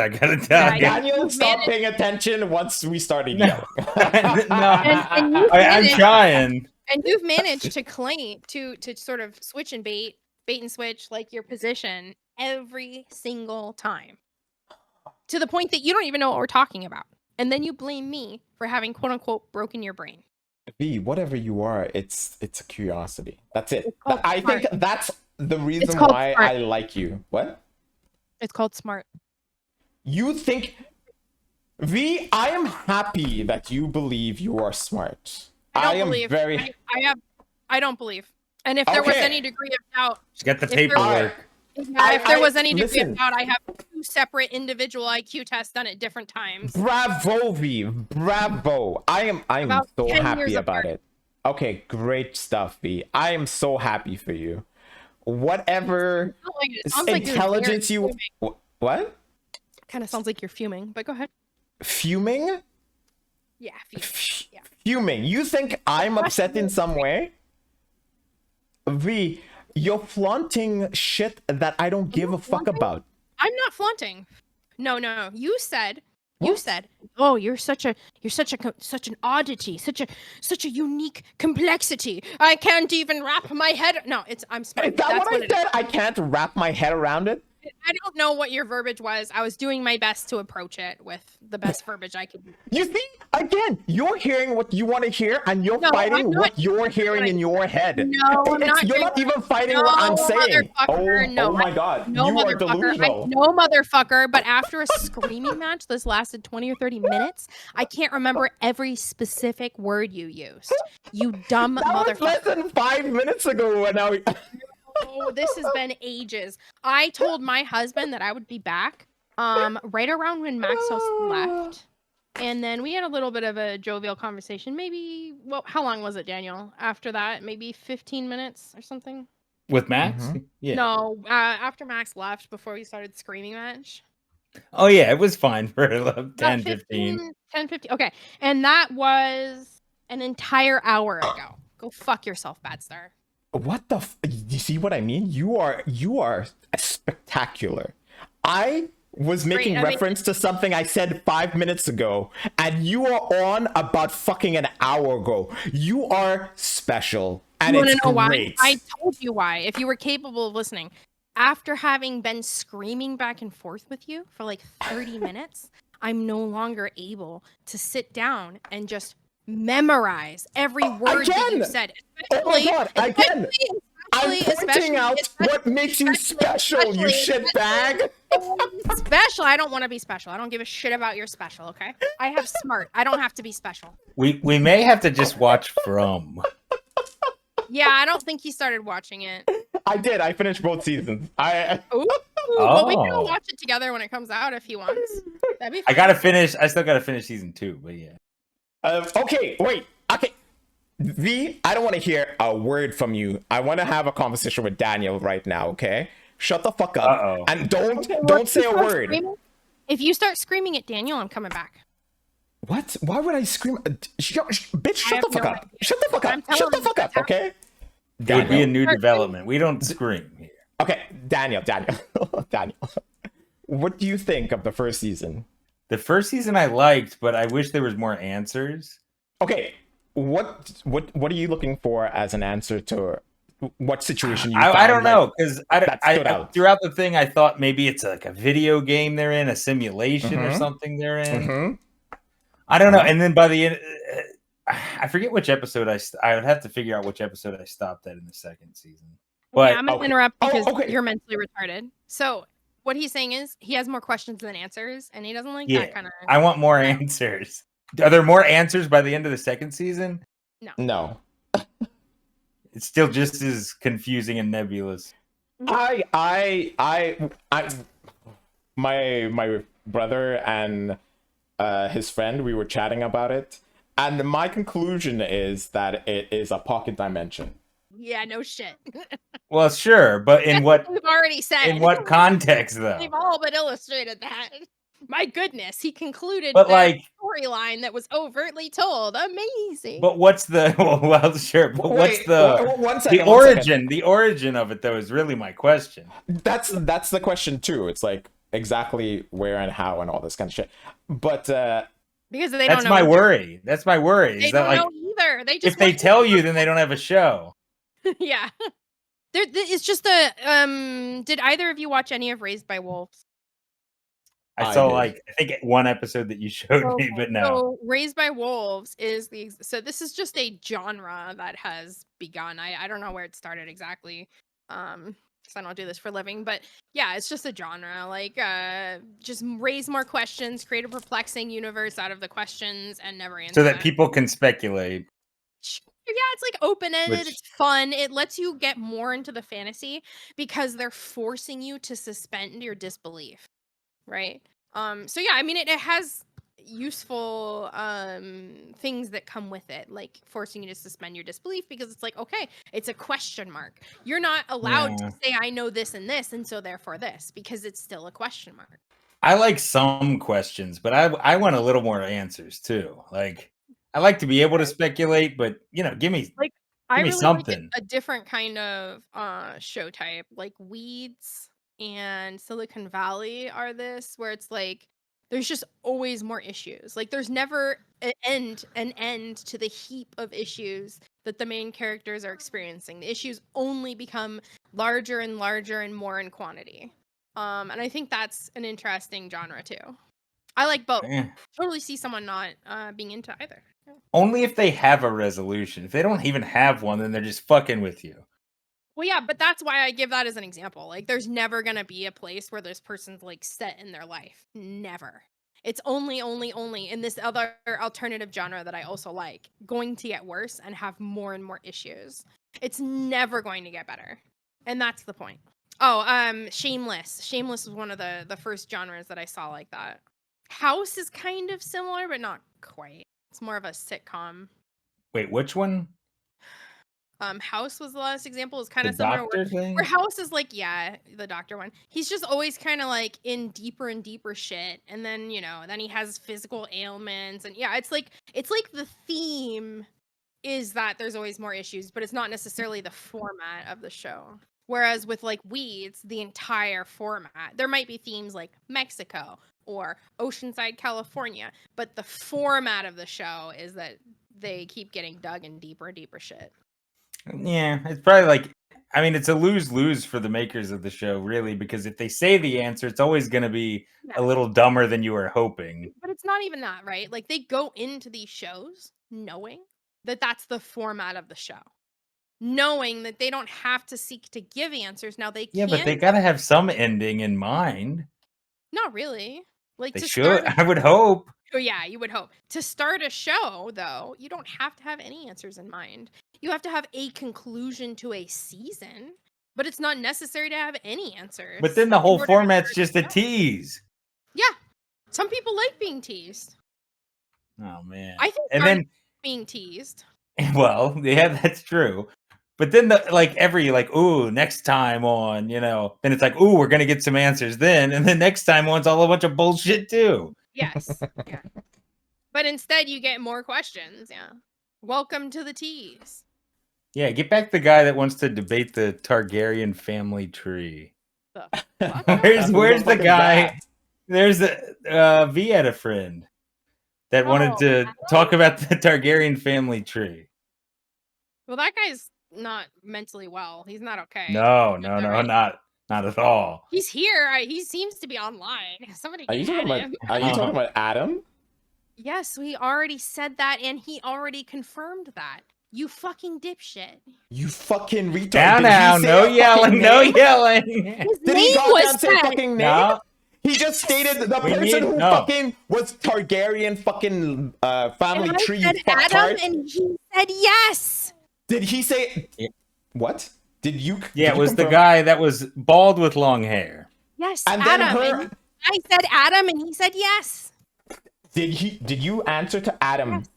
I gotta tell you. Daniel, stop paying attention once we started yelling. And you I'm managed- trying. And you've managed to claim to sort of switch and bait and switch like your position every single time. To the point that you don't even know what we're talking about. And then you blame me for having quote unquote broken your brain. V, whatever you are, it's a curiosity. That's it. It's called I think smart. that's the reason called why smart. I like you. What? It's called smart. You think V, I am happy that you believe you are smart. I am don't believe. very I don't believe. And if there was Okay. any degree of doubt, She's got the If there was- paperwork. if there was any degree listen. of doubt, I have 2 separate individual IQ tests done at different times. Bravo, V. Bravo. I'm About so 10 happy years about apart. it. Okay, great stuff, V. I am so happy for you. Whatever Not like it sounds like you're intelligence very you fuming. what? Kind of sounds like you're fuming, but go ahead. Fuming? Yeah, fuming. Yeah. Fuming. You think I'm upset in some way? V, you're flaunting shit that I don't give a fuck flaunting? about. I'm not flaunting. No. You said, What? "Oh, you're such an oddity, such a unique complexity. I can't even wrap my head." No, I'm smart. Is that That's what I it is. said? I can't wrap my head around it. I don't know what your verbiage was. I was doing my best to approach it with the best verbiage I could. You see, again, you're hearing what you want to hear, and you're No, I'm fighting not what you're hearing what I- in your head. No, I'm not You're doing not that. even fighting No, what I'm saying. motherfucker, no, oh my god, No, you are motherfucker. delusional. No, motherfucker. But after a screaming match, this lasted 20 or 30 minutes. I can't remember every specific word you used. You dumb That was motherfucker. less than 5 minutes ago, and now. Oh, this has been ages. I told my husband that I would be back right around when Maxos left. And then we had a little bit of a jovial conversation. Maybe, well, how long was it, Daniel? After that, maybe 15 minutes or something? With Max? Mhm. Yeah. No, after Max left, before we started screaming match. Oh, yeah, it was fine for 10, About 15. 10, 15. Okay. And that was an entire hour ago. Go fuck yourself, Bad Star. What the? You see what I mean? You are spectacular. I was making I mean- reference to something I said 5 minutes ago, and you are on about fucking an hour ago. You are special, and You want it's to know great. why? I told you why. If you were capable of listening, after having been screaming back and forth with you for like 30 minutes, I'm no longer able to sit down and just memorize every word that can! you said. Oh my God, I can! I'm especially- pointing out what makes you special, you especially- shit bag. Special. I don't want to be special. I don't give a shit about your special. Okay. I have smart. I don't have to be special. We may have to just watch From. Yeah, I don't think he started watching it. I did. I finished both seasons. Ooh, but we can Oh. watch it together when it comes out if he wants. That'd be I fun. still gotta finish season 2, but yeah. Okay, wait. Okay. V, I don't want to hear a word from you. I want to have a conversation with Daniel right now, okay? Shut the fuck up. Uh-oh. And don't Well, if say you a start word. screaming- If you start screaming at Daniel, I'm coming back. What? Why would I scream? Bitch, shut have the fuck no up. idea. Shut the fuck I'm up. Shut telling the you, fuck up, that's okay? It would be a Daniel. new development. We don't scream here. Okay, Daniel. Daniel. What do you think of the first season? The first season I liked, but I wish there was more answers. Okay, what are you looking for as an answer to what situation you I found, don't know, because that stood out? throughout the thing I thought maybe it's like a video game they're in, a simulation or Mhm. something they're in. Mhm. I don't know. And then by the end, I forget which episode I would have to figure out which episode I stopped at in the second season. But Yeah, I'm gonna okay. interrupt Oh, because okay. you're mentally retarded. So what he's saying is he has more questions than answers, and he doesn't like Yeah, that kind of. I want more answers. Are there more answers by the end of the second season? No. It's still just as confusing and nebulous. My brother and his friend, we were chatting about it, and my conclusion is that it is a pocket dimension. Yeah, no shit. Well, sure, but in what We've already said. in what context though? We've all but illustrated that. My goodness, he concluded But that like, storyline that was overtly told. Amazing. but what's the well, sure, but what's Wait, the one second, the one second. origin? The origin of it though is really my question. That's the question too. It's like, exactly where and how and all this kind of shit. But Because they don't That's know. my either. worry. That's my worry. They Is that don't like know either. They just if they want- tell you, then they don't have a show. yeah. It's just a Did either of you watch any of Raised by Wolves? I I saw did. like I think one episode that you showed me, but no. So Raised by Wolves is so this is just a genre that has begun. I don't know where it started exactly. Because I don't do this for a living, but yeah, it's just a genre. Like just raise more questions, create a perplexing universe out of the questions, and never answer So that them. people can speculate. Yeah, it's like open-ended, Which- it's fun. It lets you get more into the fantasy because they're forcing you to suspend your disbelief. Right? So yeah, I mean it has useful things that come with it, like forcing you to suspend your disbelief because it's like, okay, it's a question mark. You're not allowed Yeah. to say I know this and this, and so therefore this, because it's still a question mark. I like some questions, but I want a little more answers too. Like I like to be able to speculate, but give me I Give me really something. like a different kind of show type, like Weeds and Silicon Valley are this, where it's like there's just always more issues. Like there's never an end to the heap of issues that the main characters are experiencing. The issues only become larger and larger and more in quantity. And I think that's an interesting genre too. I like both. Eh. Totally see someone not being into either. Yeah. Only if they have a resolution. If they don't even have one, then they're just fucking with you. Well, yeah, but that's why I give that as an example. Like, there's never gonna be a place where this person's like set in their life. Never. It's only in this other alternative genre that I also like, going to get worse and have more and more issues. It's never going to get better, and that's the point. Oh, Shameless. Shameless was one of the first genres that I saw like that. House is kind of similar, but not quite. It's more of a sitcom. Wait, which one? House was the last example. It's kind The of similar. doctor thing? Where House is like, yeah, the doctor one. He's just always kind of like in deeper and deeper shit, and then then he has physical ailments, and yeah, it's like the theme is that there's always more issues, but it's not necessarily the format of the show. Whereas with like Weeds, the entire format, there might be themes like Mexico or Oceanside, California, but the format of the show is that they keep getting dug in deeper and deeper shit. Yeah, it's probably like, I mean, it's a lose-lose for the makers of the show, really, because if they say the answer, it's always going to be a little dumber than you were hoping. But it's not even that, right? Like they go into these shows knowing that that's the format of the show. Knowing that they don't have to seek to give answers. Now they Yeah, can. but they got to have some ending in mind. Not really. Like They to should. start. I would hope. Oh yeah, you would hope. To start a show, though, you don't have to have any answers in mind. You have to have a conclusion to a season, but it's not necessary to have any answers. But then the in whole order to format's start just a show. tease. Yeah. Some people like being teased. Oh, man. I think And I'm then, being teased. well, yeah, that's true. But then every ooh, next time on, then it's like, ooh, we're going to get some answers then. And then next time on's all a bunch of bullshit too. Yes. Yeah. But instead you get more questions. Yeah. Welcome to the tease. Yeah, get back the guy that wants to debate the Targaryen family tree. Where's the guy? There's V had a friend that wanted to talk about the Targaryen family tree. Well, that guy's not mentally well. He's not okay. No, Is that right? not at all. He's here. He seems to be online. Somebody Are you get talking him. about? Are you talking about Adam? Yes, we already said that, and he already confirmed that. You fucking dipshit. You fucking retard. Now, Did he now, say no a fucking yelling, no name? yelling. His Did he name goddamn was say a said. fucking name? No. He just stated the We person need- who no. fucking was Targaryen fucking family And I tree. said You Adam, fucktard. and he said yes. Did he say Yeah. what? Did you? Yeah, did it you was the confirm? guy that was bald with long hair. Yes, And then Adam. her. And I said Adam, and he said yes. Did you answer to Adam? Yes.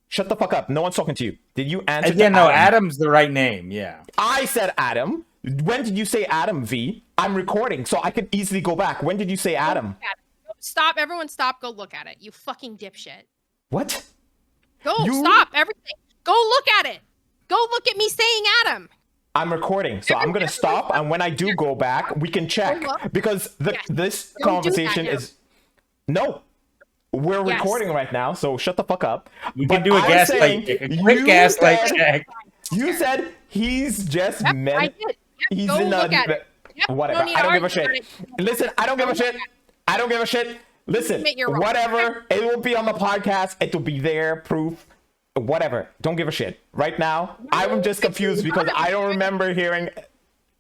Shut the fuck up. No one's talking to you. Did you answer Yeah, to no, Adam? Adam's the right name. Yeah. I said Adam. When did you say Adam, V? I'm recording, so I could easily go back. When did you say Adam? Stop, everyone stop, go look at it. You fucking dipshit. What? Go, You- stop, everything. Go look at it. Go look at me saying Adam. I'm recording, so I'm gonna stop, and when I do go back, we can check because this conversation is no. We're recording right now, so shut the fuck up. You can do a gaslight check, a quick gaslight check. You said he's just meant. I did. He's Go in look at it. whatever. I don't give a shit. Listen, I don't give a shit. I don't give a shit. Listen, whatever. It will be on the podcast. It will be there, proof. Whatever. Don't give a shit. Right now, I'm just confused because I don't remember hearing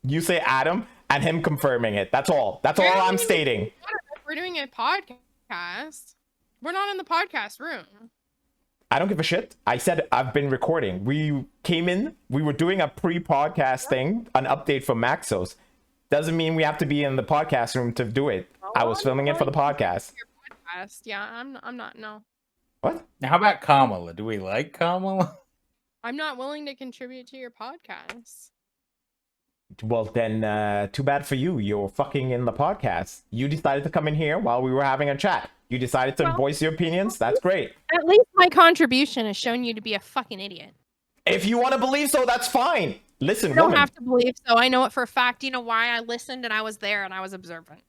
you say Adam and him confirming it. That's all. That's all I'm stating. We're doing a podcast. We're not in the podcast room. I don't give a shit. I said I've been recording. We came in. We were doing a pre-podcast thing, an update for Maxos. Doesn't mean we have to be in the podcast room to do it. I was filming it for the podcast. Yeah, I'm not. No. What? Now, how about Kamala? Do we like Kamala? I'm not willing to contribute to your podcast. Well, then, too bad for you. You're fucking in the podcast. You decided to come in here while we were having a chat. You decided to voice your opinions. That's great. At least my contribution has shown you to be a fucking idiot. If you want to believe so, that's fine. Listen, I don't have to believe so. I know it for a fact. You know why? I listened and I was there and I was observant.